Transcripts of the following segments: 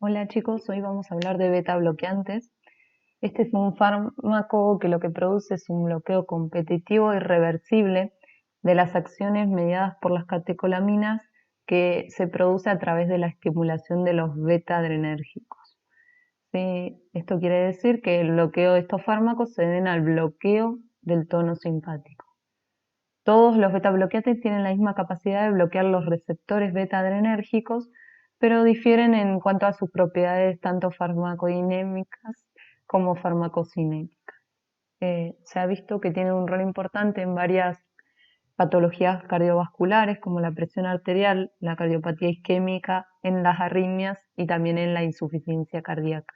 Hola chicos, hoy vamos a hablar de beta bloqueantes. Este es un fármaco que lo que produce es un bloqueo competitivo irreversible de las acciones mediadas por las catecolaminas que se produce a través de la estimulación de los beta adrenérgicos. ¿Sí? Esto quiere decir que el bloqueo de estos fármacos se deben al bloqueo del tono simpático. Todos los beta bloqueantes tienen la misma capacidad de bloquear los receptores beta adrenérgicos, pero difieren en cuanto a sus propiedades tanto farmacodinámicas como farmacocinéticas. Se ha visto que tienen un rol importante en varias patologías cardiovasculares como la presión arterial, la cardiopatía isquémica, en las arritmias y también en la insuficiencia cardíaca.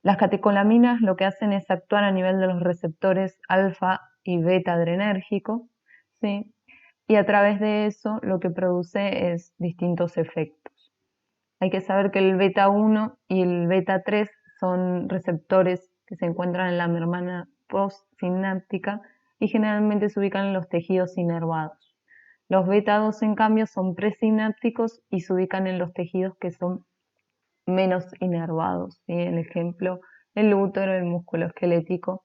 Las catecolaminas lo que hacen es actuar a nivel de los receptores alfa y beta adrenérgicos, ¿sí? Y a través de eso lo que produce es distintos efectos. Hay que saber que el beta 1 y el beta 3 son receptores que se encuentran en la membrana postsináptica y generalmente se ubican en los tejidos inervados. Los beta 2 en cambio son presinápticos y se ubican en los tejidos que son menos inervados, ¿sí? El ejemplo, el útero, el músculo esquelético,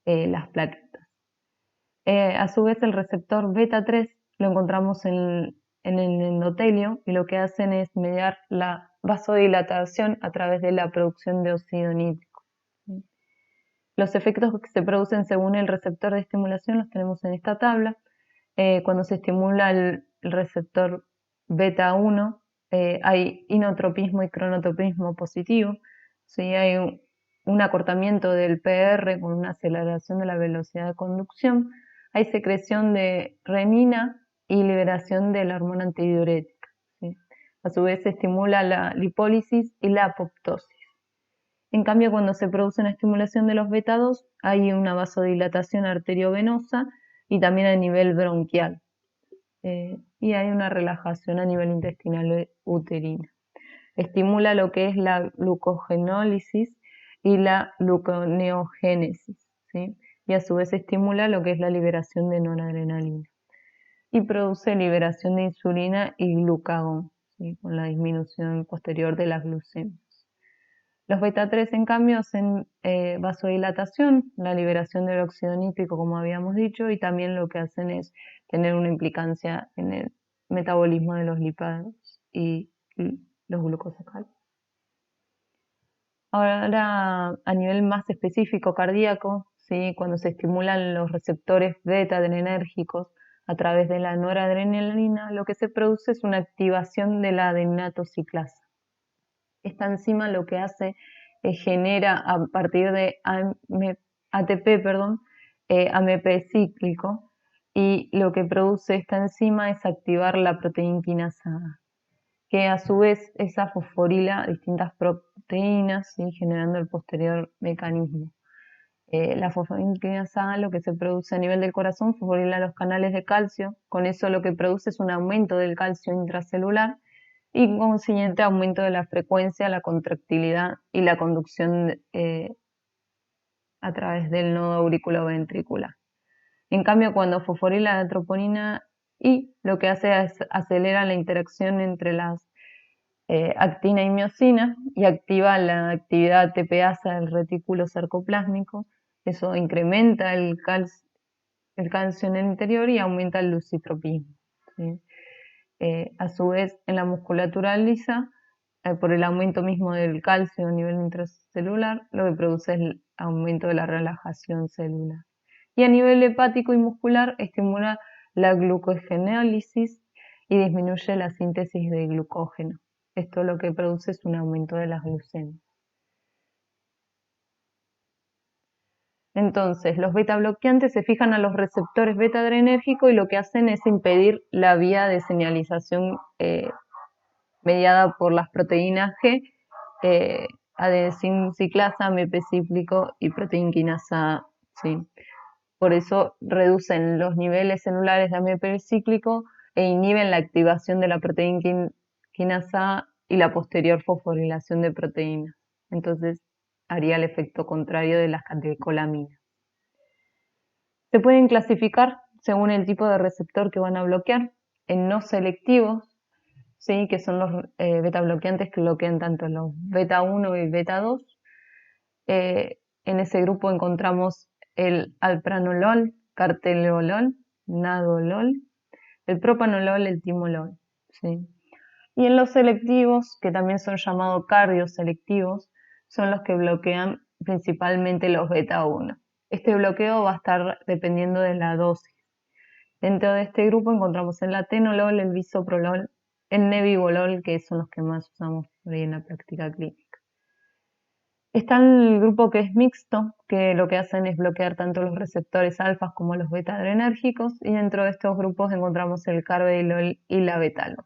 las plaquetas. A su vez, el receptor beta 3 lo encontramos en el endotelio y lo que hacen es mediar la vasodilatación a través de la producción de óxido nítrico. Los efectos que se producen según el receptor de estimulación los tenemos en esta tabla. Cuando se estimula el receptor beta 1, hay inotropismo y cronotropismo positivo. ¿Sí? Hay un acortamiento del PR con una aceleración de la velocidad de conducción. Hay secreción de renina y liberación de la hormona antidiurética. ¿Sí? A su vez se estimula la lipólisis y la apoptosis. En cambio, cuando se produce una estimulación de los beta 2, hay una vasodilatación arteriovenosa y también a nivel bronquial. Y hay una relajación a nivel intestinal uterina. Estimula lo que es la glucogenólisis y la gluconeogénesis, ¿sí? Y a su vez estimula lo que es la liberación de noradrenalina. Y produce liberación de insulina y glucagón, ¿sí? Con la disminución posterior de las glucemias. Los beta 3 en cambio hacen vasodilatación, la liberación del óxido nítrico como habíamos dicho, y también lo que hacen es tener una implicancia en el metabolismo de los lípidos y los glucosacáridos. Ahora, a nivel más específico cardíaco, ¿sí? Cuando se estimulan los receptores beta adrenérgicos a través de la noradrenalina, lo que se produce es una activación de la adenatociclasa. Esta enzima lo que hace es genera a partir de ATP, AMP cíclico, y lo que produce esta enzima es activar la proteína quinasa A, que a su vez esa fosforila distintas proteínas, ¿sí? Generando el posterior mecanismo. La fosforina quinasa A lo que se produce a nivel del corazón fosforila los canales de calcio, con eso lo que produce es un aumento del calcio intracelular y consiguiente aumento de la frecuencia, la contractilidad y la conducción a través del nodo auriculoventricular. En cambio, cuando fosforila la troponina I, lo que hace es acelera la interacción entre las actina y miocina y activa la actividad ATPasa del retículo sarcoplásmico. Eso incrementa el calcio en el interior y aumenta el lucitropismo, ¿sí? A su vez, en la musculatura lisa, por el aumento mismo del calcio a nivel intracelular, lo que produce es el aumento de la relajación celular. Y a nivel hepático y muscular, estimula la glucogenólisis y disminuye la síntesis de glucógeno. Esto lo que produce es un aumento de las glucemias. Entonces, los beta bloqueantes se fijan a los receptores beta adrenérgicos y lo que hacen es impedir la vía de señalización mediada por las proteínas G, adenosina ciclasa, AMP cíclico y proteína quinasa A, ¿sí? Por eso reducen los niveles celulares de AMP cíclico e inhiben la activación de la proteína quinasa A y la posterior fosforilación de proteínas. Entonces, haría el efecto contrario de las catecolaminas. Se pueden clasificar según el tipo de receptor que van a bloquear en no selectivos, ¿sí? Que son los beta bloqueantes que bloquean tanto los beta 1 y beta 2. En ese grupo encontramos el alpranolol, carteolol, nadolol, el propanolol, el timolol, ¿sí? Y en los selectivos, que también son llamados cardioselectivos, son los que bloquean principalmente los beta 1. Este bloqueo va a estar dependiendo de la dosis. Dentro de este grupo encontramos el atenolol, el bisoprolol, el nebivolol, que son los que más usamos hoy en la práctica clínica. Está el grupo que es mixto, que lo que hacen es bloquear tanto los receptores alfas como los beta adrenérgicos, y dentro de estos grupos encontramos el carvedilol y la betalol.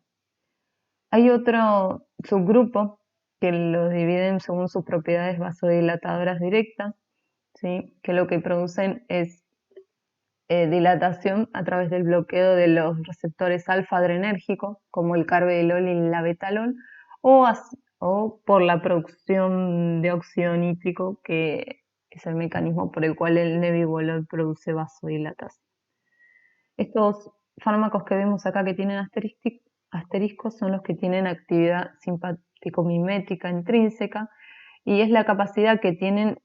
Hay otro subgrupo que los dividen según sus propiedades vasodilatadoras directas, ¿sí? Que lo que producen es dilatación a través del bloqueo de los receptores alfa adrenérgicos, como el carvedilol y la betalol, o por la producción de óxido nítrico, que es el mecanismo por el cual el nebivolol produce vasodilatación. Estos fármacos que vemos acá que tienen asteriscos son los que tienen actividad simpático-mimética intrínseca, y es la capacidad que tienen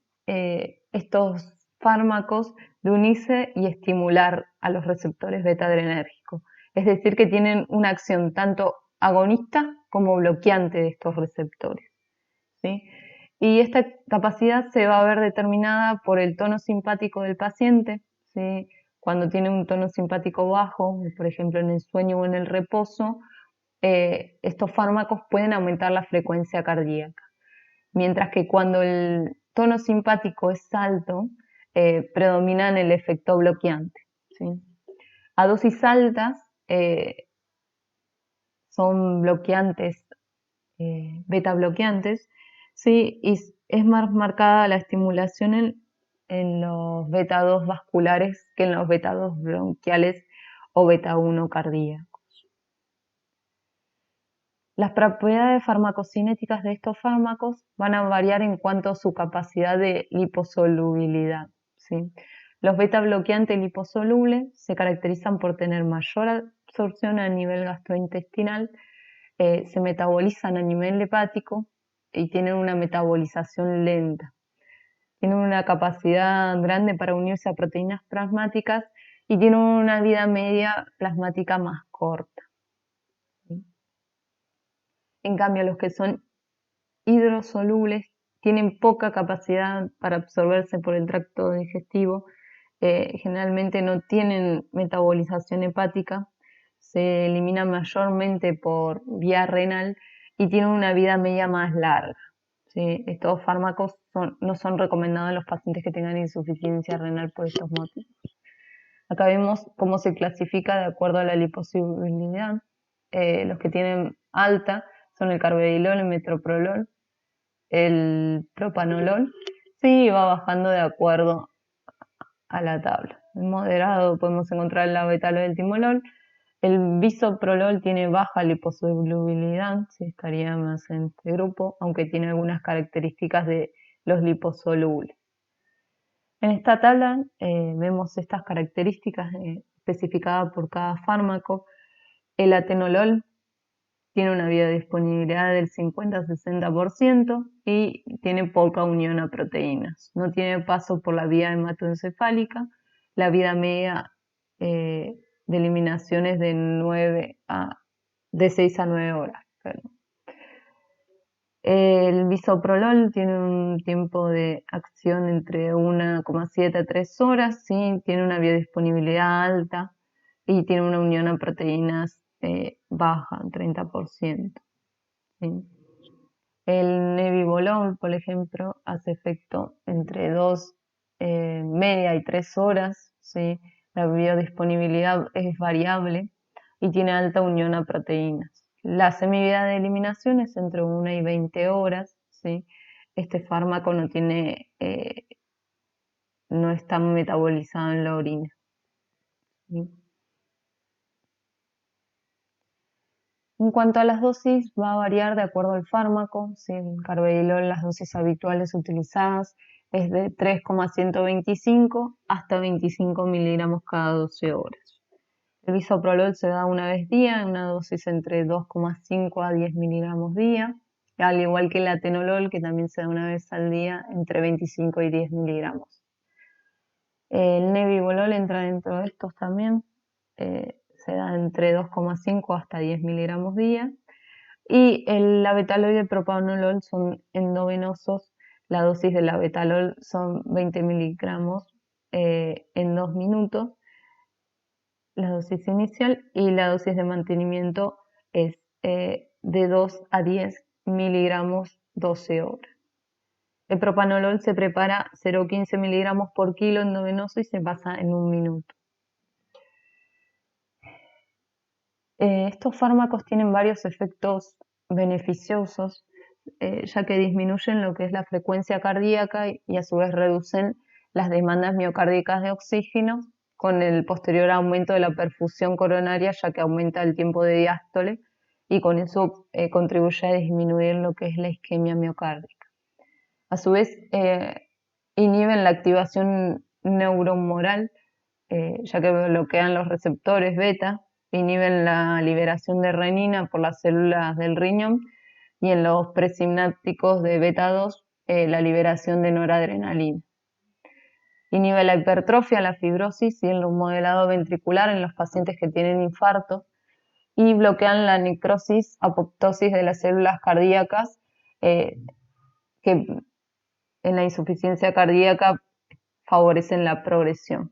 estos fármacos de unirse y estimular a los receptores beta-adrenérgicos. Es decir, que tienen una acción tanto agonista como bloqueante de estos receptores, ¿sí? Y esta capacidad se va a ver determinada por el tono simpático del paciente, ¿sí? Cuando tiene un tono simpático bajo, por ejemplo en el sueño o en el reposo, estos fármacos pueden aumentar la frecuencia cardíaca. Mientras que cuando el tono simpático es alto, predominan el efecto bloqueante, ¿sí? A dosis altas son bloqueantes, beta bloqueantes, ¿sí? Y es más marcada la estimulación en los beta 2 vasculares que en los beta 2 bronquiales o beta 1 cardíacos. Las propiedades farmacocinéticas de estos fármacos van a variar en cuanto a su capacidad de liposolubilidad, ¿sí? Los beta bloqueantes liposolubles se caracterizan por tener mayor absorción a nivel gastrointestinal, se metabolizan a nivel hepático y tienen una metabolización lenta. Tienen una capacidad grande para unirse a proteínas plasmáticas y tienen una vida media plasmática más corta, ¿sí? En cambio, los que son hidrosolubles tienen poca capacidad para absorberse por el tracto digestivo, generalmente no tienen metabolización hepática, se eliminan mayormente por vía renal y tienen una vida media más larga, ¿sí? Estos fármacos no son recomendados en los pacientes que tengan insuficiencia renal por estos motivos. Acá vemos cómo se clasifica de acuerdo a la liposolubilidad. Los que tienen alta son el carvedilol, el metoprolol, el propanolol, sí, va bajando de acuerdo a la tabla. En moderado podemos encontrar la betalol y el timolol. El bisoprolol tiene baja liposolubilidad, sí, estaría más en este grupo, aunque tiene algunas características de los liposolubles. En esta tabla vemos estas características especificadas por cada fármaco. El atenolol tiene una biodisponibilidad del 50-60% y tiene poca unión a proteínas. No tiene paso por la vía hematoencefálica. La vida media de eliminación es de 6 a 9 horas. Perdón. El bisoprolol tiene un tiempo de acción entre 1,7 a 3 horas, ¿sí? Tiene una biodisponibilidad alta y tiene una unión a proteínas baja, 30%. ¿Sí? El nebivolol, por ejemplo, hace efecto entre 2 media y 3 horas, ¿sí? La biodisponibilidad es variable y tiene alta unión a proteínas. La semivida de eliminación es entre 1 y 20 horas, ¿sí? Este fármaco no está metabolizado en la orina, ¿sí? En cuanto a las dosis, va a variar de acuerdo al fármaco, ¿sí? En carvedilol las dosis habituales utilizadas es de 3,125 hasta 25 miligramos cada 12 horas. El bisoprolol se da una vez día, en una dosis entre 2,5 a 10 miligramos día, al igual que el atenolol, que también se da una vez al día entre 25 y 10 miligramos. El nebivolol entra dentro de estos también, se da entre 2,5 hasta 10 miligramos día. Y el labetalol y el propanolol son endovenosos. La dosis del labetalol son 20 miligramos en 2 minutos, la dosis inicial, y la dosis de mantenimiento es de 2 a 10 miligramos 12 horas. El propanolol se prepara 0,15 miligramos por kilo endovenoso y se pasa en 1 minuto. Estos fármacos tienen varios efectos beneficiosos, ya que disminuyen lo que es la frecuencia cardíaca y a su vez reducen las demandas miocárdicas de oxígeno con el posterior aumento de la perfusión coronaria, ya que aumenta el tiempo de diástole y con eso contribuye a disminuir lo que es la isquemia miocárdica. A su vez, inhiben la activación neurohumoral, ya que bloquean los receptores beta, inhiben la liberación de renina por las células del riñón y en los presinápticos de beta 2 la liberación de noradrenalina. Inhibe la hipertrofia, la fibrosis y el modelado ventricular en los pacientes que tienen infarto y bloquean la necrosis, apoptosis de las células cardíacas que en la insuficiencia cardíaca favorecen la progresión.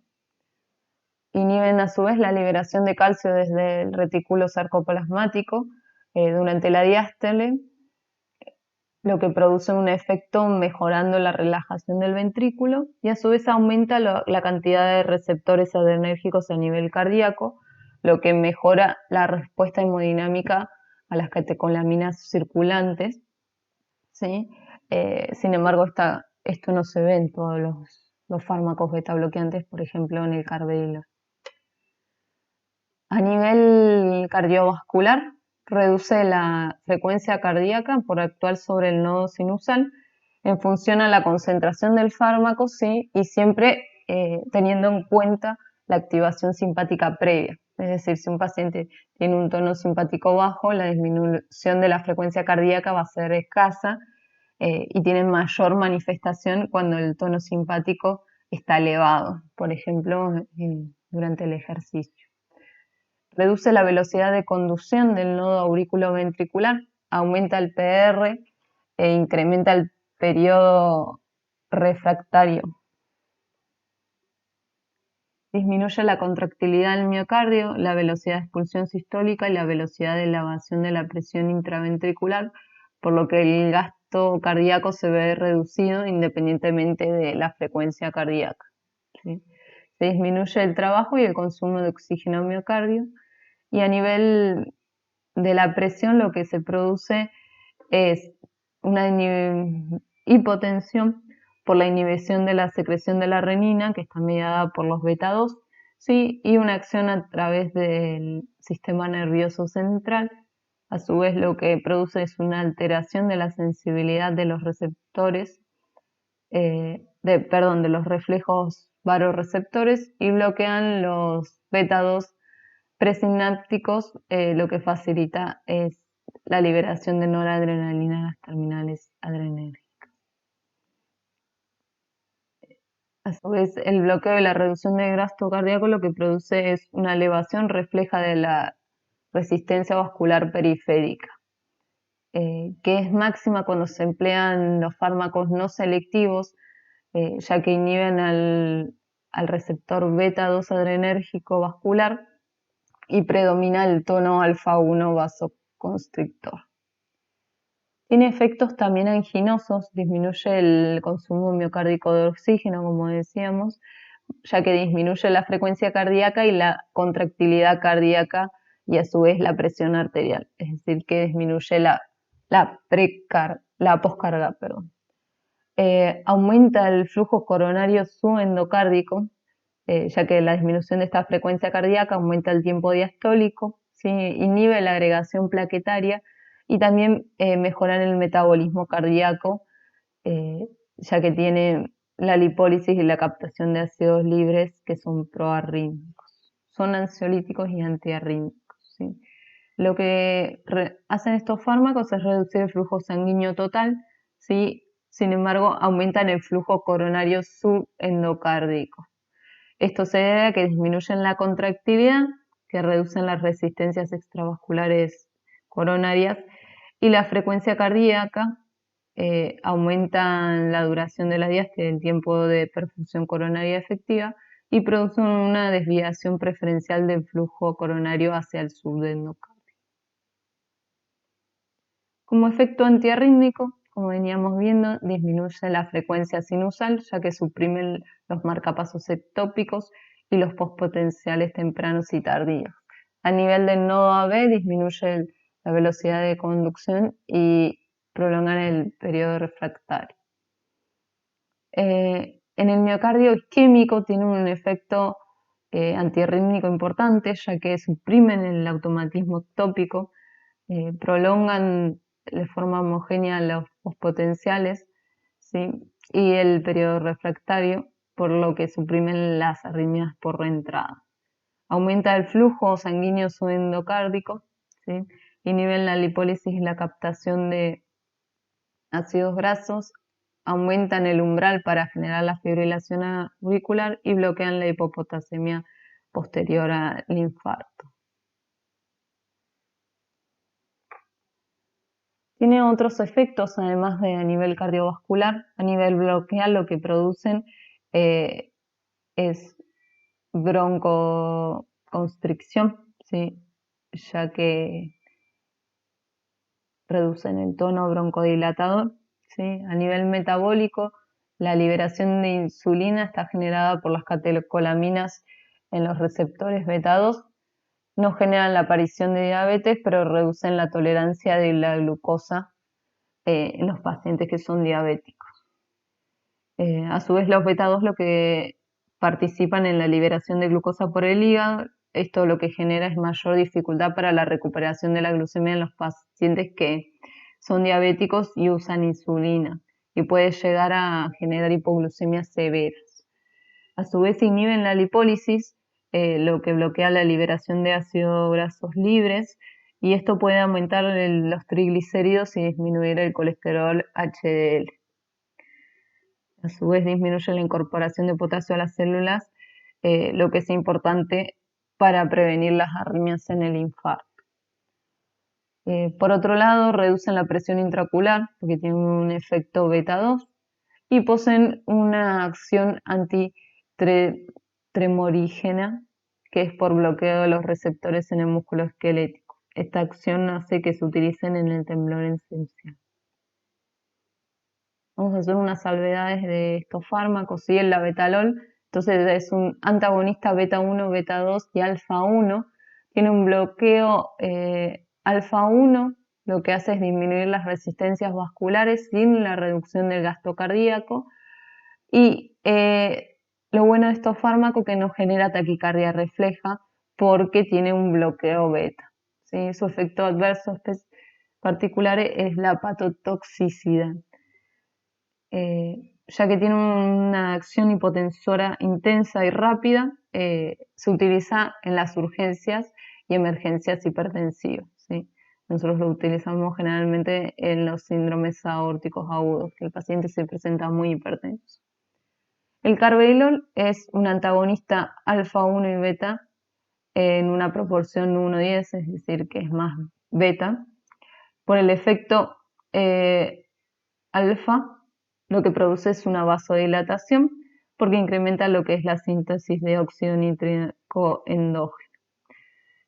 Inhiben a su vez la liberación de calcio desde el retículo sarcoplasmático durante la diástole, lo que produce un efecto mejorando la relajación del ventrículo y a su vez aumenta la cantidad de receptores adrenérgicos a nivel cardíaco, lo que mejora la respuesta hemodinámica a las catecolaminas circulantes, ¿sí? Sin embargo, esto no se ve en todos los fármacos beta bloqueantes, por ejemplo en el carvedilol. A nivel cardiovascular, reduce la frecuencia cardíaca por actuar sobre el nodo sinusal en función a la concentración del fármaco, sí, y siempre teniendo en cuenta la activación simpática previa. Es decir, si un paciente tiene un tono simpático bajo, la disminución de la frecuencia cardíaca va a ser escasa y tiene mayor manifestación cuando el tono simpático está elevado, por ejemplo, durante el ejercicio. Reduce la velocidad de conducción del nodo auriculoventricular, aumenta el PR e incrementa el periodo refractario. Disminuye la contractilidad del miocardio, la velocidad de expulsión sistólica y la velocidad de elevación de la presión intraventricular, por lo que el gasto cardíaco se ve reducido independientemente de la frecuencia cardíaca, ¿sí? Se disminuye el trabajo y el consumo de oxígeno al miocardio. Y a nivel de la presión lo que se produce es una hipotensión por la inhibición de la secreción de la renina, que está mediada por los beta 2, ¿sí? Y una acción a través del sistema nervioso central. A su vez lo que produce es una alteración de la sensibilidad de los receptores, de los reflejos varoreceptores y bloquean los beta 2 presinápticos, lo que facilita es la liberación de noradrenalina en las terminales adrenérgicas. A su vez, el bloqueo y la reducción de gasto cardíaco lo que produce es una elevación refleja de la resistencia vascular periférica, que es máxima cuando se emplean los fármacos no selectivos, ya que inhiben al receptor beta 2 adrenérgico vascular y predomina el tono alfa-1 vasoconstrictor. Tiene efectos también anginosos, disminuye el consumo miocárdico de oxígeno, como decíamos, ya que disminuye la frecuencia cardíaca y la contractilidad cardíaca y a su vez la presión arterial, es decir, que disminuye la poscarga. Aumenta el flujo coronario subendocárdico, ya que la disminución de esta frecuencia cardíaca aumenta el tiempo diastólico, ¿sí? Inhibe la agregación plaquetaria y también mejora el metabolismo cardíaco, ya que tiene la lipólisis y la captación de ácidos libres que son proarrítmicos. son ansiolíticos y antiarrítmicos, ¿sí? Lo que hacen estos fármacos es reducir el flujo sanguíneo total, ¿sí? Sin embargo, aumentan el flujo coronario subendocárdico. Esto se debe a que disminuyen la contractilidad, que reducen las resistencias extravasculares coronarias y la frecuencia cardíaca, aumentan la duración de la diástole, el tiempo de perfusión coronaria efectiva, y producen una desviación preferencial del flujo coronario hacia el subendocardio. Como efecto antiarrítmico, como veníamos viendo, disminuye la frecuencia sinusal, ya que suprimen los marcapasos ectópicos y los postpotenciales tempranos y tardíos. A nivel del nodo AB disminuye la velocidad de conducción y prolongan el periodo refractario. En el miocardio isquémico tiene un efecto antiarrítmico importante, ya que suprimen el automatismo ectópico, prolongan de forma homogénea los postpotenciales, ¿sí? Y el periodo refractario, por lo que suprimen las arritmias por reentrada. Aumenta el flujo sanguíneo subendocárdico, ¿sí? Inhiben la lipólisis y la captación de ácidos grasos, aumentan el umbral para generar la fibrilación auricular y bloquean la hipopotasemia posterior al infarto. Tiene otros efectos, además de a nivel cardiovascular. A nivel bronquial lo que producen es broncoconstricción, ¿sí? Ya que reducen el tono broncodilatador, ¿sí? A nivel metabólico, la liberación de insulina está generada por las catecolaminas en los receptores beta 2. No generan la aparición de diabetes, pero reducen la tolerancia de la glucosa en los pacientes que son diabéticos. A su vez, los beta 2 lo que participan en la liberación de glucosa por el hígado. Esto lo que genera es mayor dificultad para la recuperación de la glucemia en los pacientes que son diabéticos y usan insulina, y puede llegar a generar hipoglucemias severas. A su vez, inhiben la lipólisis, lo que bloquea la liberación de ácidos grasos libres, y esto puede aumentar los triglicéridos y disminuir el colesterol HDL. A su vez disminuye la incorporación de potasio a las células, lo que es importante para prevenir las arritmias en el infarto. Por otro lado, reducen la presión intraocular porque tienen un efecto beta 2 y poseen una acción antitremorígena, que es por bloqueo de los receptores en el músculo esquelético. Esta acción hace que se utilicen en el temblor esencial. Vamos a hacer unas salvedades de estos fármacos, ¿sí? El labetalol, entonces es un antagonista beta 1, beta 2 y alfa 1. Tiene un bloqueo alfa 1, lo que hace es disminuir las resistencias vasculares sin la reducción del gasto cardíaco. Y lo bueno de estos fármacos es que no genera taquicardia refleja porque tiene un bloqueo beta, ¿sí? Su efecto adverso particular es la hepatotoxicidad. Ya que tiene una acción hipotensora intensa y rápida, se utiliza en las urgencias y emergencias hipertensivas, ¿sí? Nosotros lo utilizamos generalmente en los síndromes aórticos agudos, que el paciente se presenta muy hipertenso. El carvedilol es un antagonista alfa 1 y beta en una proporción 1:10, es decir, que es más beta. Por el efecto alfa, lo que produce es una vasodilatación porque incrementa lo que es la síntesis de óxido nítrico endógeno.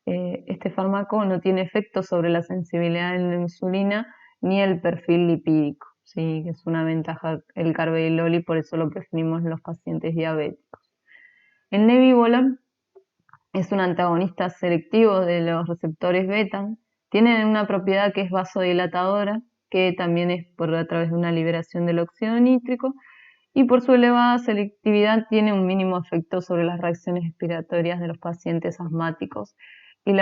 Este fármaco no tiene efecto sobre la sensibilidad de la insulina ni el perfil lipídico, ¿sí? Que es una ventaja el carvedilol y por eso lo preferimos en los pacientes diabéticos. El nebivolol es un antagonista selectivo de los receptores beta. Tiene una propiedad que es vasodilatadora, que también es a través de una liberación del óxido nítrico, y por su elevada selectividad tiene un mínimo efecto sobre las reacciones respiratorias de los pacientes asmáticos y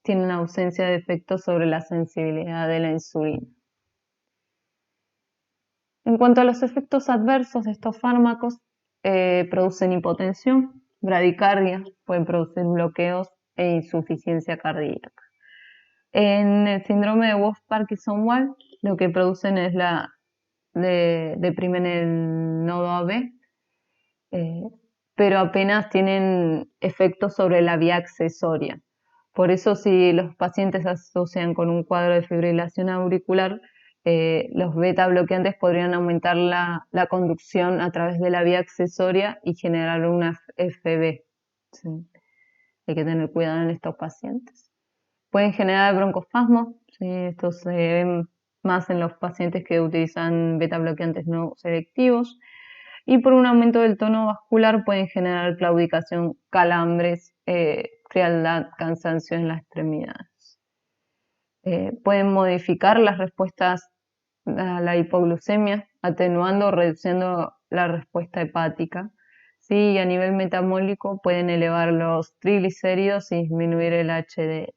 tiene una ausencia de efecto sobre la sensibilidad de la insulina. En cuanto a los efectos adversos de estos fármacos, producen hipotensión, bradicardia, pueden producir bloqueos e insuficiencia cardíaca. En el síndrome de Wolff-Parkinson-White, lo que producen es deprimen el nodo AB, pero apenas tienen efectos sobre la vía accesoria. Por eso, si los pacientes se asocian con un cuadro de fibrilación auricular, los beta bloqueantes podrían aumentar la conducción a través de la vía accesoria y generar una FB. ¿Sí? Hay que tener cuidado en estos pacientes. Pueden generar broncoespasmos, ¿sí? Esto se ve más en los pacientes que utilizan beta bloqueantes no selectivos. Y por un aumento del tono vascular pueden generar claudicación, calambres, frialdad, cansancio en las extremidades. Pueden modificar las respuestas a la hipoglucemia, atenuando o reduciendo la respuesta hepática. Sí, y a nivel metabólico pueden elevar los triglicéridos y disminuir el HDL.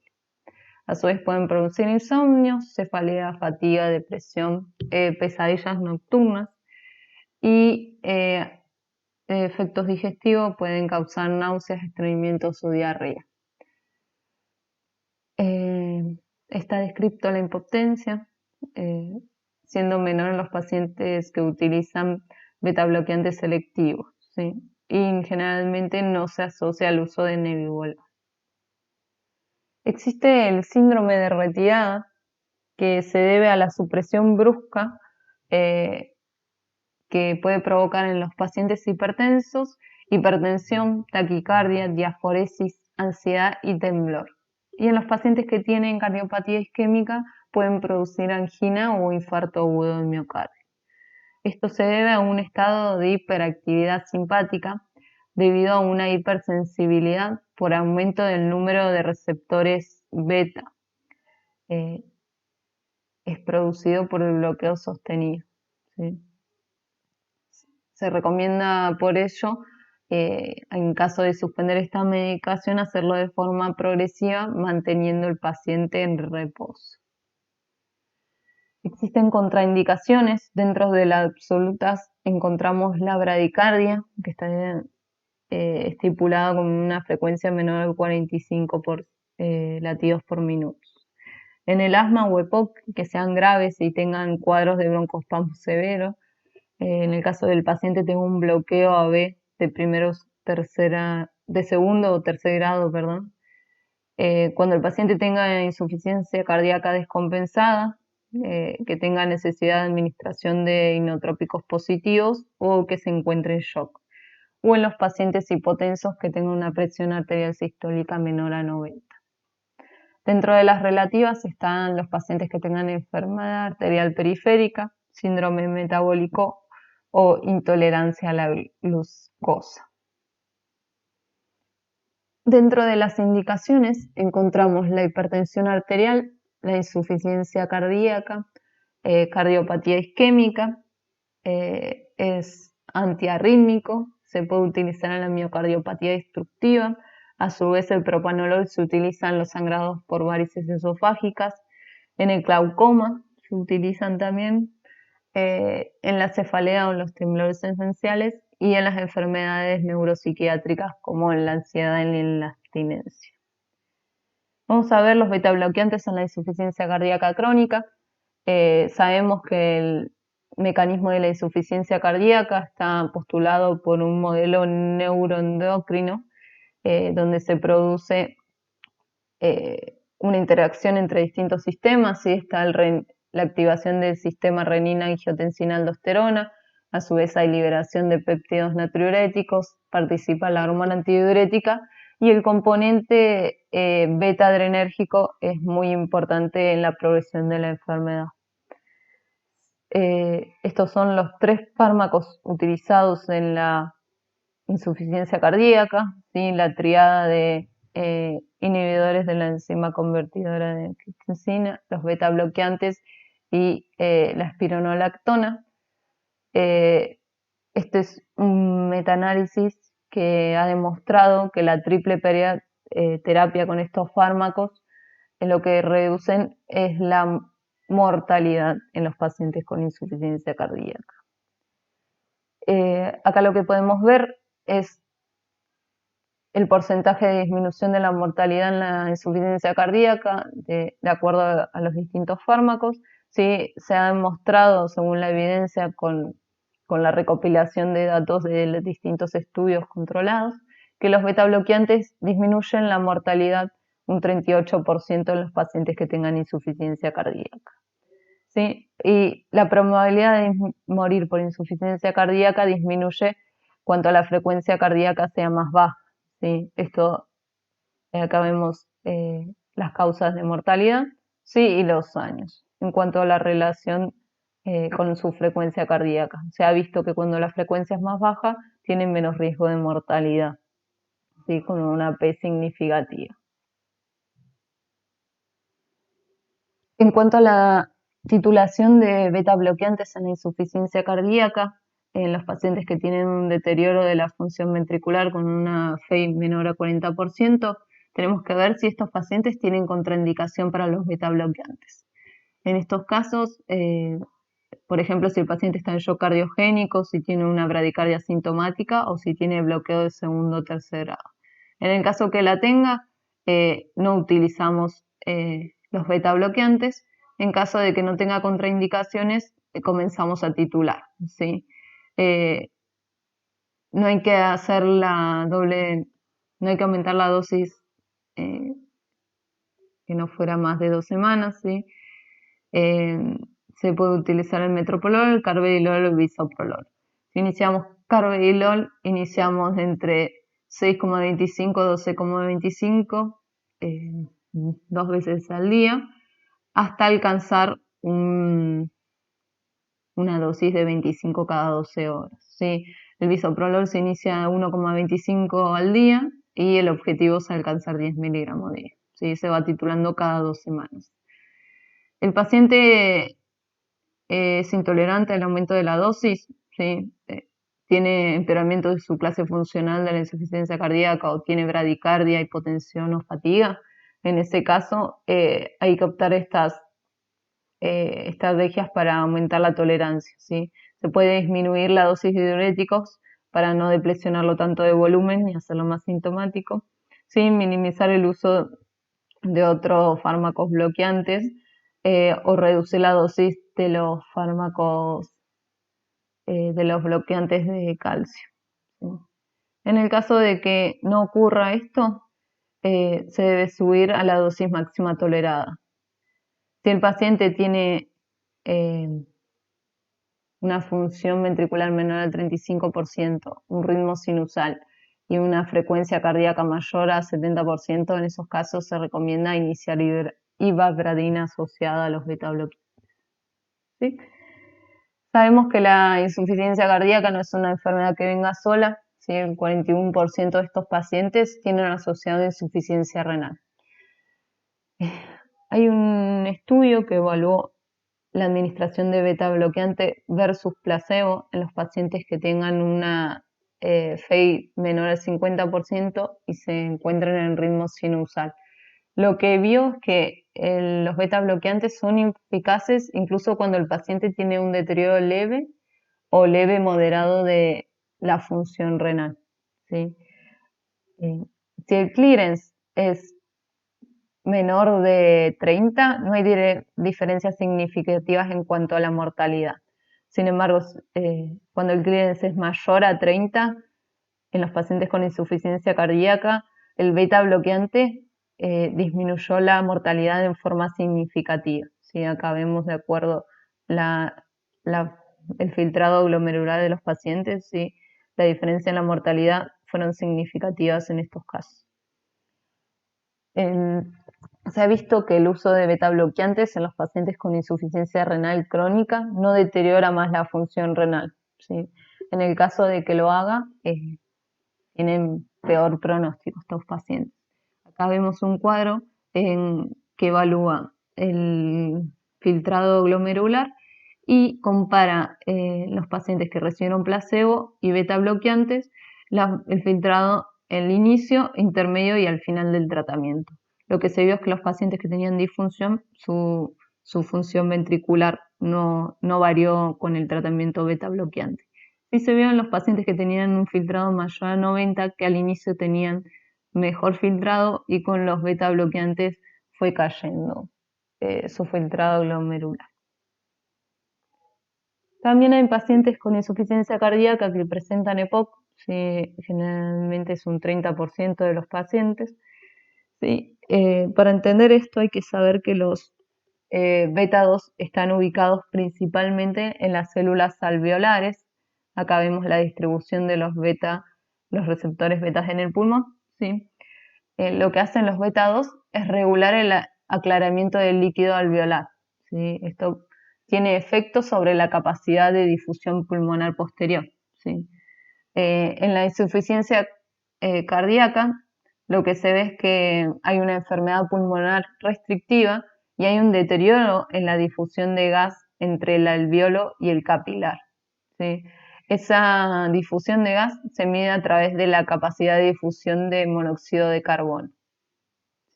A su vez pueden producir insomnio, cefalea, fatiga, depresión, pesadillas nocturnas y efectos digestivos, pueden causar náuseas, estreñimientos o diarrea. Está descrito la impotencia, siendo menor en los pacientes que utilizan beta bloqueantes selectivos, ¿sí? Y generalmente no se asocia al uso de nebivolol. Existe el síndrome de retirada, que se debe a la supresión brusca que puede provocar en los pacientes hipertensos hipertensión, taquicardia, diaforesis, ansiedad y temblor. Y en los pacientes que tienen cardiopatía isquémica pueden producir angina o infarto agudo del miocardio. Esto se debe a un estado de hiperactividad simpática debido a una hipersensibilidad por aumento del número de receptores beta. Es producido por el bloqueo sostenido, ¿sí? Se recomienda por ello, en caso de suspender esta medicación, hacerlo de forma progresiva, manteniendo el paciente en reposo. Existen contraindicaciones. Dentro de las absolutas encontramos la bradicardia, que está estipulada con una frecuencia menor de 45 latidos por minuto. En el asma o EPOC, que sean graves y tengan cuadros de broncoespasmo severo. En el caso del paciente tenga un bloqueo AB de segundo o tercer grado, perdón. Cuando el paciente tenga insuficiencia cardíaca descompensada, que tenga necesidad de administración de inotrópicos positivos o que se encuentre en shock. O en los pacientes hipotensos que tengan una presión arterial sistólica menor a 90. Dentro de las relativas están los pacientes que tengan enfermedad arterial periférica, síndrome metabólico o intolerancia a la glucosa. Dentro de las indicaciones encontramos la hipertensión arterial, la insuficiencia cardíaca, cardiopatía isquémica, es antiarrítmico, se puede utilizar en la miocardiopatía destructiva. A su vez, el propanolol se utiliza en los sangrados por varices esofágicas, en el glaucoma se utilizan también, en la cefalea o en los temblores esenciales y en las enfermedades neuropsiquiátricas como en la ansiedad y en la abstinencia. Vamos a ver los beta bloqueantes en la insuficiencia cardíaca crónica. Sabemos que el mecanismo de la insuficiencia cardíaca está postulado por un modelo neuroendocrino, donde se produce una interacción entre distintos sistemas, y está la activación del sistema renina-angiotensina-aldosterona. A su vez hay liberación de péptidos natriuréticos, participa la hormona antidiurética y el componente beta adrenérgico es muy importante en la progresión de la enfermedad. Estos son los 3 fármacos utilizados en la insuficiencia cardíaca, ¿sí? La triada de inhibidores de la enzima convertidora de angiotensina, los beta bloqueantes y la espironolactona. Este es un metaanálisis que ha demostrado que la triple terapia con estos fármacos lo que reducen es la mortalidad en los pacientes con insuficiencia cardíaca. Acá lo que podemos ver es el porcentaje de disminución de la mortalidad en la insuficiencia cardíaca de acuerdo a los distintos fármacos. Sí, se ha demostrado, según la evidencia, con la recopilación de datos de los distintos estudios controlados, que los beta bloqueantes disminuyen la mortalidad un 38% en los pacientes que tengan insuficiencia cardíaca. ¿Sí? Y la probabilidad de morir por insuficiencia cardíaca disminuye cuanto la frecuencia cardíaca sea más baja. ¿Sí? Esto, acá vemos las causas de mortalidad, ¿sí? Y los años. En cuanto a la relación con su frecuencia cardíaca, se ha visto que cuando la frecuencia es más baja, tienen menos riesgo de mortalidad, ¿sí? Con una P significativa. En cuanto a la titulación de beta bloqueantes en la insuficiencia cardíaca, en los pacientes que tienen un deterioro de la función ventricular con una FEI menor a 40%, tenemos que ver si estos pacientes tienen contraindicación para los beta bloqueantes. En estos casos, por ejemplo, si el paciente está en shock cardiogénico, si tiene una bradicardia sintomática o si tiene bloqueo de segundo o tercer grado. En el caso que la tenga, no utilizamos los beta bloqueantes. En caso de que no tenga contraindicaciones, comenzamos a titular, ¿sí? No hay que hacer la doble, no hay que aumentar la dosis eh, que no fuera más de 2 semanas, ¿sí? Se puede utilizar el metoprolol, el carvedilol o el bisoprolol. Si iniciamos carvedilol, iniciamos entre 6,25 a 12,25 2 veces al día hasta alcanzar una dosis de 25 cada 12 horas. ¿Sí? El bisoprolol se inicia a 1,25 al día y el objetivo es alcanzar 10 miligramos día. ¿Sí? Se va titulando cada 2 semanas. El paciente es intolerante al aumento de la dosis, ¿sí? Tiene empeoramiento de su clase funcional de la insuficiencia cardíaca o tiene bradicardia, hipotensión o fatiga. En ese caso, hay que optar estas estrategias para aumentar la tolerancia, ¿sí? Se puede disminuir la dosis de diuréticos para no deplecionarlo tanto de volumen y hacerlo más sintomático, sin minimizar el uso de otros fármacos bloqueantes o reducir la dosis de los fármacos de los bloqueantes de calcio, ¿sí? En el caso de que no ocurra esto, se debe subir a la dosis máxima tolerada. Si el paciente tiene eh, una función ventricular menor al 35%, un ritmo sinusal y una frecuencia cardíaca mayor a 70%, en esos casos se recomienda iniciar ivabradina asociada a los beta bloqueantes, ¿sí? Sabemos que la insuficiencia cardíaca no es una enfermedad que venga sola, ¿sí? El 41% de estos pacientes tienen asociado insuficiencia renal. Hay un estudio que evaluó la administración de beta bloqueante versus placebo en los pacientes que tengan una FEI menor al 50% y se encuentren en ritmo sinusal. Lo que vio es que los beta bloqueantes son eficaces incluso cuando el paciente tiene un deterioro leve o leve moderado de la función renal, ¿sí? Si el clearance es menor de 30, no hay diferencias significativas en cuanto a la mortalidad. Sin embargo, cuando el clearance es mayor a 30, en los pacientes con insuficiencia cardíaca, el beta bloqueante disminuyó la mortalidad en forma significativa, ¿sí? Acá vemos de acuerdo el filtrado glomerular de los pacientes, ¿sí? La diferencia en la mortalidad fueron significativas en estos casos. Se ha visto que el uso de beta bloqueantes en los pacientes con insuficiencia renal crónica no deteriora más la función renal, ¿sí? En el caso de que lo haga, tienen peor pronóstico estos pacientes. Acá vemos un cuadro que evalúa el filtrado glomerular y compara los pacientes que recibieron placebo y beta bloqueantes, el filtrado en el inicio, intermedio y al final del tratamiento. Lo que se vio es que los pacientes que tenían disfunción, su función ventricular no varió con el tratamiento beta bloqueante. Sí se vio en los pacientes que tenían un filtrado mayor a 90 que al inicio tenían mejor filtrado y con los beta bloqueantes fue cayendo su filtrado glomerular. También hay pacientes con insuficiencia cardíaca que presentan EPOC, ¿sí? Generalmente es un 30% de los pacientes. ¿Sí? Para entender esto hay que saber que los beta 2 están ubicados principalmente en las células alveolares. Acá vemos la distribución de los los receptores beta en el pulmón. ¿Sí? Lo que hacen los beta 2 es regular el aclaramiento del líquido alveolar. ¿Sí? Esto tiene efectos sobre la capacidad de difusión pulmonar posterior. ¿Sí? En la insuficiencia cardíaca, lo que se ve es que hay una enfermedad pulmonar restrictiva y hay un deterioro en la difusión de gas entre el alveolo y el capilar. ¿Sí? Esa difusión de gas se mide a través de la capacidad de difusión de monóxido de carbono.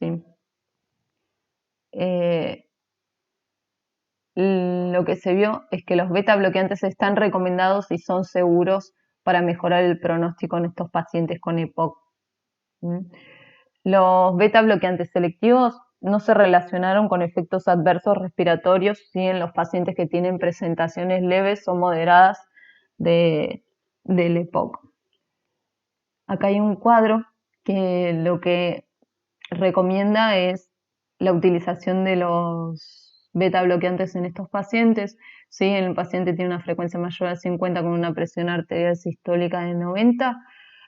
¿Sí? Lo que se vio es que los beta bloqueantes están recomendados y son seguros para mejorar el pronóstico en estos pacientes con EPOC. Los beta bloqueantes selectivos no se relacionaron con efectos adversos respiratorios, ¿sí? En los pacientes que tienen presentaciones leves o moderadas del EPOC. Acá hay un cuadro que lo que recomienda es la utilización de los beta bloqueantes en estos pacientes. ¿Sí? El paciente tiene una frecuencia mayor a 50 con una presión arterial sistólica de 90.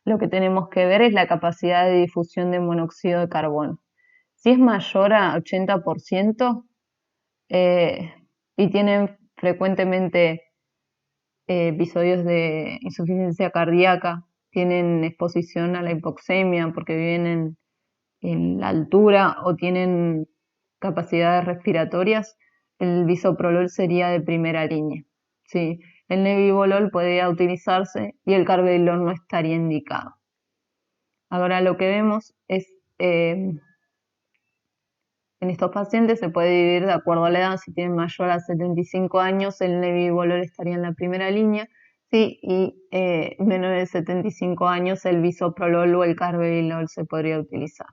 Lo que tenemos que ver es la capacidad de difusión de monóxido de carbono. Si es mayor a 80% y tienen frecuentemente episodios de insuficiencia cardíaca, tienen exposición a la hipoxemia porque viven en la altura o tienen capacidades respiratorias, el bisoprolol sería de primera línea. ¿Sí? El nebivolol podría utilizarse y el carvedilol no estaría indicado. Ahora lo que vemos es, en estos pacientes se puede dividir de acuerdo a la edad. Si tienen mayor a 75 años, el nebivolol estaría en la primera línea. Sí, y menor de 75 años, el bisoprolol o el carvedilol se podría utilizar.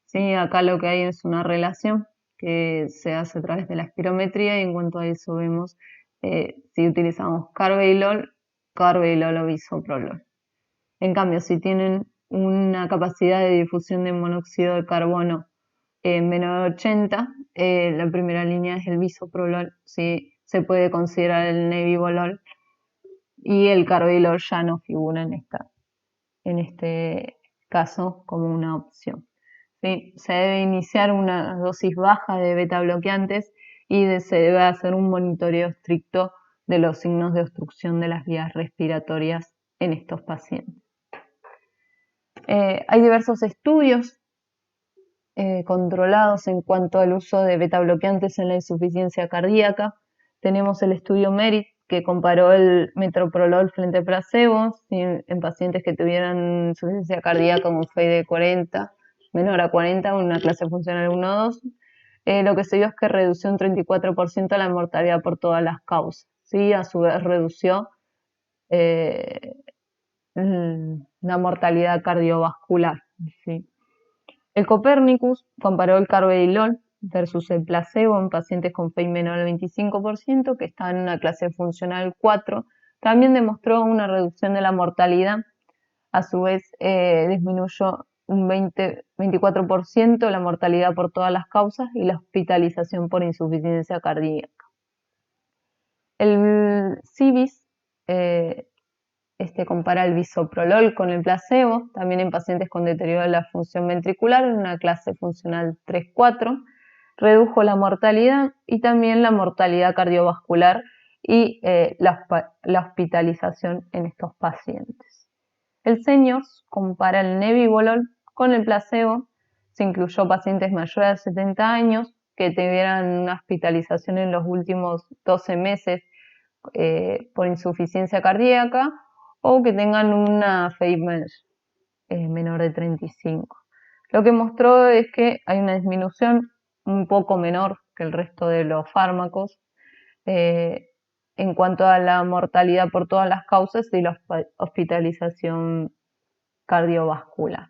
Sí, acá lo que hay es una relación que se hace a través de la espirometría y en cuanto a eso vemos si utilizamos carvedilol o bisoprolol. En cambio, si tienen una capacidad de difusión de monóxido de carbono menor de 80, la primera línea es el bisoprolol, ¿sí? Se puede considerar el nebivolol y el carvedilol ya no figura en este caso como una opción. ¿Sí? Se debe iniciar una dosis baja de beta bloqueantes y se debe hacer un monitoreo estricto de los signos de obstrucción de las vías respiratorias en estos pacientes. Hay diversos estudios controlados en cuanto al uso de beta bloqueantes en la insuficiencia cardíaca. Tenemos el estudio MERIT, que comparó el metoprolol frente al placebo en pacientes que tuvieran insuficiencia cardíaca con un FEI de 40, menor a 40, una clase funcional 1 o 2. Lo que se vio es que redució un 34% la mortalidad por todas las causas. ¿Sí? A su vez redució la mortalidad cardiovascular. ¿Sí? El Copernicus comparó el carvedilol versus el placebo en pacientes con FEI menor al 25%, que están en una clase funcional 4. También demostró una reducción de la mortalidad. A su vez, disminuyó un 24% la mortalidad por todas las causas y la hospitalización por insuficiencia cardíaca. El CIBIS compara el bisoprolol con el placebo, también en pacientes con deterioro de la función ventricular, en una clase funcional 3-4, redujo la mortalidad y también la mortalidad cardiovascular y la hospitalización en estos pacientes. El SENIORS compara el nebivolol con el placebo, se incluyó pacientes mayores de 70 años que tuvieran una hospitalización en los últimos 12 meses por insuficiencia cardíaca o que tengan una FEI menor de 35. Lo que mostró es que hay una disminución un poco menor que el resto de los fármacos en cuanto a la mortalidad por todas las causas y la hospitalización cardiovascular.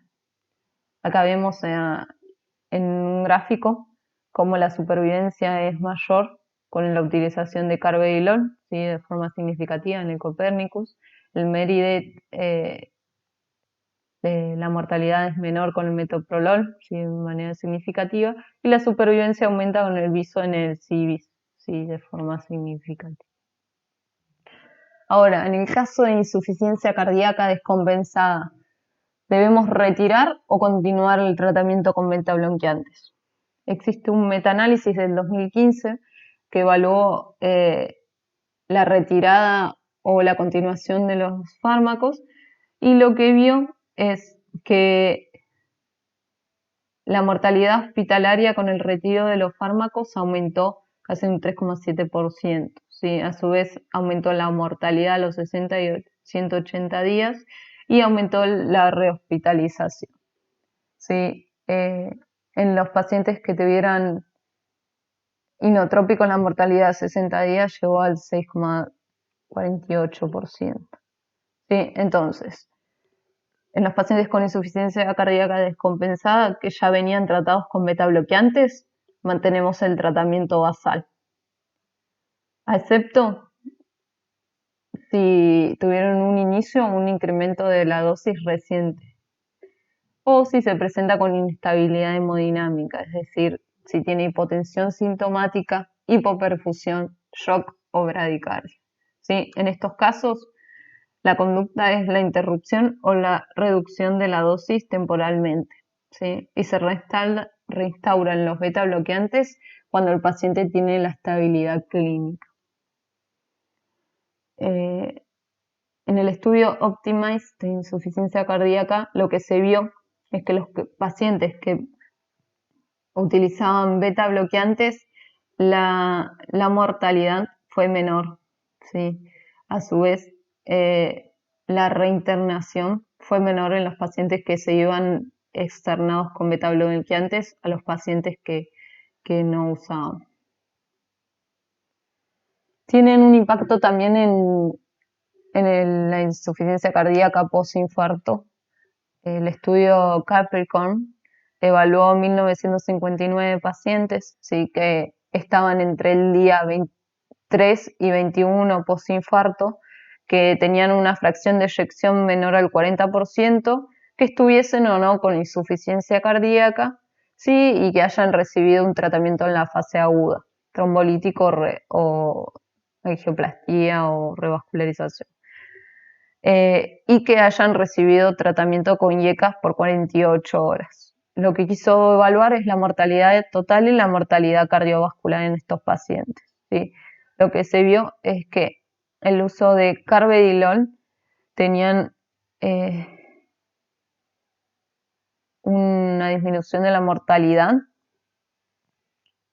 Acá vemos en un gráfico cómo la supervivencia es mayor con la utilización de carvedilol, ¿sí? De forma significativa en el Copernicus. El MERIDET, la mortalidad es menor con el metoprolol, ¿sí? De manera significativa, y la supervivencia aumenta con el viso en el CIVIS, ¿sí? De forma significativa. Ahora, en el caso de insuficiencia cardíaca descompensada, ¿debemos retirar o continuar el tratamiento con beta-bloqueantes? Existe un metaanálisis del 2015 que evaluó la retirada o la continuación de los fármacos y lo que vio es que la mortalidad hospitalaria con el retiro de los fármacos aumentó casi un 3,7%. ¿Sí? A su vez aumentó la mortalidad a los 60 y 180 días y aumentó la rehospitalización. ¿Sí? En los pacientes que tuvieran inotrópicos la mortalidad a 60 días llegó al 6,48%. ¿Sí? Entonces, en los pacientes con insuficiencia cardíaca descompensada que ya venían tratados con beta-bloqueantes, mantenemos el tratamiento basal. Excepto si tuvieron un inicio o un incremento de la dosis reciente. O si se presenta con inestabilidad hemodinámica, es decir, si tiene hipotensión sintomática, hipoperfusión, shock o bradicardia. ¿Sí? En estos casos, la conducta es la interrupción o la reducción de la dosis temporalmente, ¿sí? Y se reinstauran los beta bloqueantes cuando el paciente tiene la estabilidad clínica. En el estudio Optimize de insuficiencia cardíaca, lo que se vio es que los pacientes que utilizaban beta bloqueantes, la mortalidad fue menor, ¿sí? A su vez, la reinternación fue menor en los pacientes que se iban externados con beta bloqueantes a los pacientes que no usaban. Tienen un impacto también en la insuficiencia cardíaca post-infarto. El estudio Capricorn evaluó 1959 pacientes, ¿sí? Que estaban entre el día 23 y 21 post-infarto, que tenían una fracción de eyección menor al 40%, que estuviesen o no con insuficiencia cardíaca, ¿sí? Y que hayan recibido un tratamiento en la fase aguda, trombolítico o angioplastía o revascularización. Y que hayan recibido tratamiento con IECAS por 48 horas. Lo que quiso evaluar es la mortalidad total y la mortalidad cardiovascular en estos pacientes, ¿sí? Lo que se vio es que el uso de carvedilol tenían una disminución de la mortalidad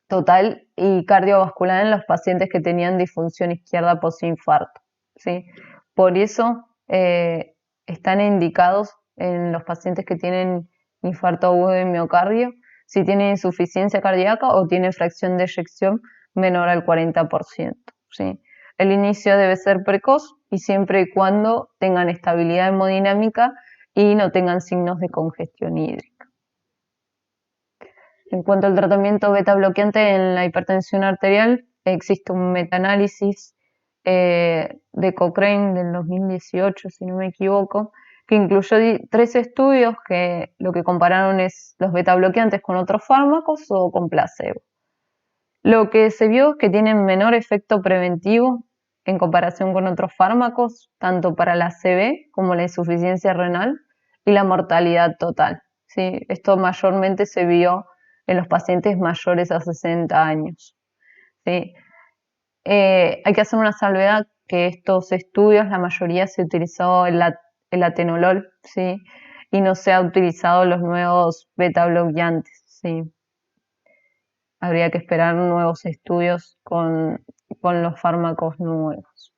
total y cardiovascular en los pacientes que tenían disfunción izquierda postinfarto, ¿sí? Por eso están indicados en los pacientes que tienen infarto agudo de miocardio, si tienen insuficiencia cardíaca o tienen fracción de eyección menor al 40%, ¿sí? El inicio debe ser precoz y siempre y cuando tengan estabilidad hemodinámica y no tengan signos de congestión hídrica. En cuanto al tratamiento beta bloqueante en la hipertensión arterial, existe un metaanálisis de Cochrane del 2018, si no me equivoco, que incluyó 3 estudios que lo que compararon es los beta bloqueantes con otros fármacos o con placebo. Lo que se vio es que tienen menor efecto preventivo en comparación con otros fármacos, tanto para la CV como la insuficiencia renal y la mortalidad total, ¿sí? Esto mayormente se vio en los pacientes mayores a 60 años, ¿sí? Hay que hacer una salvedad que estos estudios, la mayoría se utilizó el atenolol, ¿sí? Y no se ha utilizado los nuevos beta bloqueantes, ¿sí? Habría que esperar nuevos estudios con los fármacos nuevos.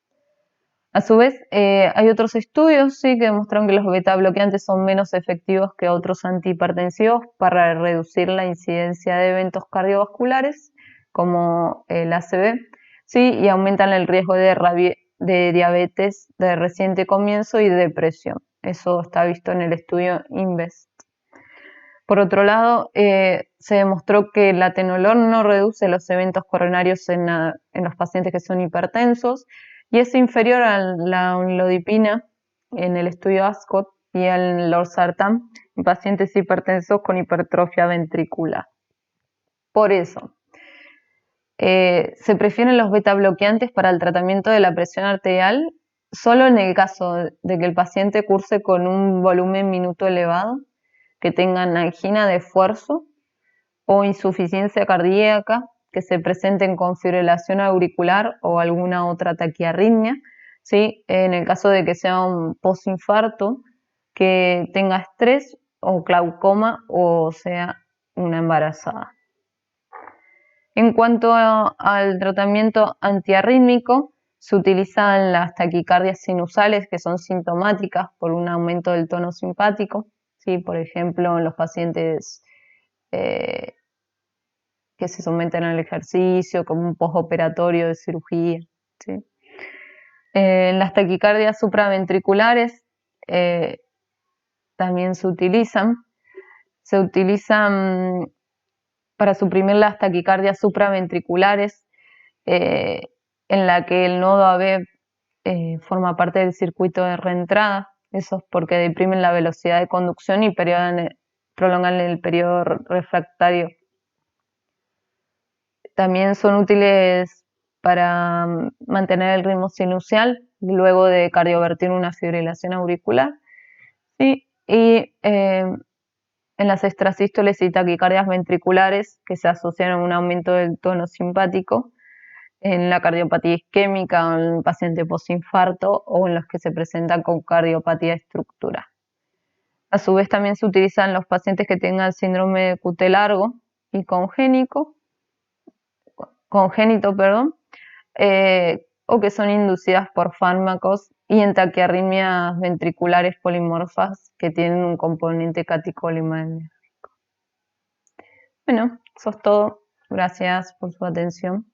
A su vez, hay otros estudios, ¿sí? Que demuestran que los beta bloqueantes son menos efectivos que otros antihipertensivos para reducir la incidencia de eventos cardiovasculares, como el ACV, ¿sí? Y aumentan el riesgo de diabetes de reciente comienzo y depresión. Eso está visto en el estudio INVEST. Por otro lado, se demostró que el atenolol no reduce los eventos coronarios en los pacientes que son hipertensos y es inferior a la amlodipina en el estudio ASCOT y al losartán en pacientes hipertensos con hipertrofia ventricular. Por eso, se prefieren los beta bloqueantes para el tratamiento de la presión arterial solo en el caso de que el paciente curse con un volumen minuto elevado, que tengan angina de esfuerzo o insuficiencia cardíaca, que se presenten con fibrilación auricular o alguna otra taquiarritmia, ¿sí? En el caso de que sea un postinfarto, que tenga estrés o glaucoma o sea una embarazada. En cuanto al tratamiento antiarrítmico, se utilizan las taquicardias sinusales que son sintomáticas por un aumento del tono simpático, ¿sí? Por ejemplo, en los pacientes que se someten al ejercicio, como un postoperatorio de cirugía, ¿sí? Las taquicardias supraventriculares también se utilizan para suprimir las taquicardias supraventriculares, en la que el nodo AB forma parte del circuito de reentrada. Eso es porque deprimen la velocidad de conducción y prolongan el periodo refractario. También son útiles para mantener el ritmo sinusial luego de cardiovertir una fibrilación auricular. ¿Sí? Y en las extrasístoles y taquicardias ventriculares que se asocian a un aumento del tono simpático, en la cardiopatía isquémica, en el paciente postinfarto o en los que se presentan con cardiopatía estructural. A su vez también se utilizan los pacientes que tengan síndrome de QT largo y congénito, o que son inducidas por fármacos y en taquiarritmias ventriculares polimorfas que tienen un componente catecolimérgico. Bueno, eso es todo. Gracias por su atención.